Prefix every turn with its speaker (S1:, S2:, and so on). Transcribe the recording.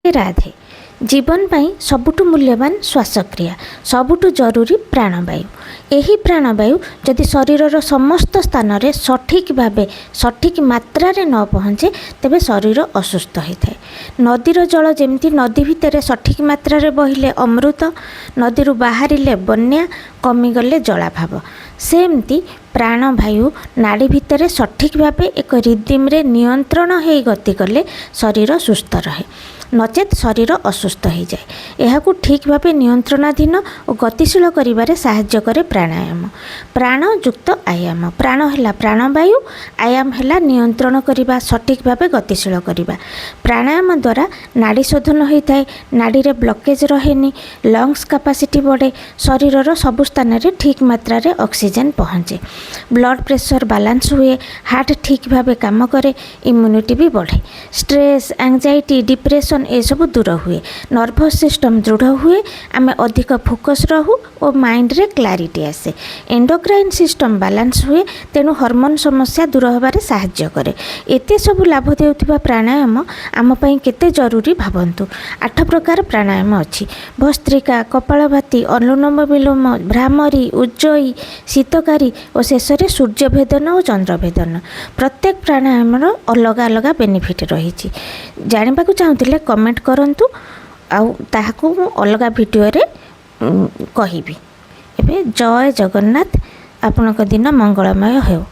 S1: राधे जीवन पाई सबुठु मूल्यवान श्वासक्रिया सबुठु जरूरी प्राणवायु। यही प्राणवायु जदि शरीर समस्त स्थान रे सठिक भावे सठिक मात्रा रे न पहुँचे तेबे शरीर असुस्थ होता है। नदीर जल जमती नदी भितर सठिक मात्रा रे बहिले अमृत, नदी बाहरिले बन्या, कमिगले जलाभाव, सेमती प्राणवायु नाड़ी भितर सठिक भावे एक रिदिम रे नियंत्रण हो गति कले शरीर सुस्थ रहे, नचेत शरीर असुस्थ हो जाए। यह ठीक भाव नियंत्रणाधीन और गतिशील करिबारे साहाय्य करे प्राणायाम। प्राणयुक्त आयाम, प्राण है प्राणवायु, आयाम है नियंत्रण करने सठिक भाव गतिशील करने। प्राणायाम द्वारा नाड़ी शोधन होता है, नाड़ी रे ब्लकेज रहेनी, लंग्स कैपेसिटी बढ़े, शरीर सबु स्थान रे ठीक मात्रा रे ऑक्सीजन पहुँचे, ब्लड प्रेशर बैलेंस हुए, हार्ट ठीक भाव काम करे, इम्यूनिटी भी बढ़े, स्ट्रेस एंजाइटी डिप्रेशन ये सब दूर हुए, नर्भस सिस्टम दृढ़ हुए, आम अधिक फोकस रहू और माइंड रे क्लारिटी आसे, एंडोक्राइन सिस्टम बैलेंस हुए, तेणु हार्मोन समस्या दूर होबारे साहाय्य करे। एते सब लाभ देउथिबा प्राणायाम आम पई केते जरूरी भावंतु। 8 प्रकार प्राणायाम अछि, भस्त्रिका, कपालभाति, अनुलोम विलोम, भ्रामरी, उज्जयी, शीतकारी और शेष में सूर्यभेदन और चंद्रभेदन। प्रत्येक प्राणायाम अलग अलग बेनिफिट रही। जानवा चाहूँगे कमेंट करंतु, आउ ताहाकु अलग वीडियो रे कहिबी। एबे जय जगन्नाथ, आपनक दिन मंगलमय हो।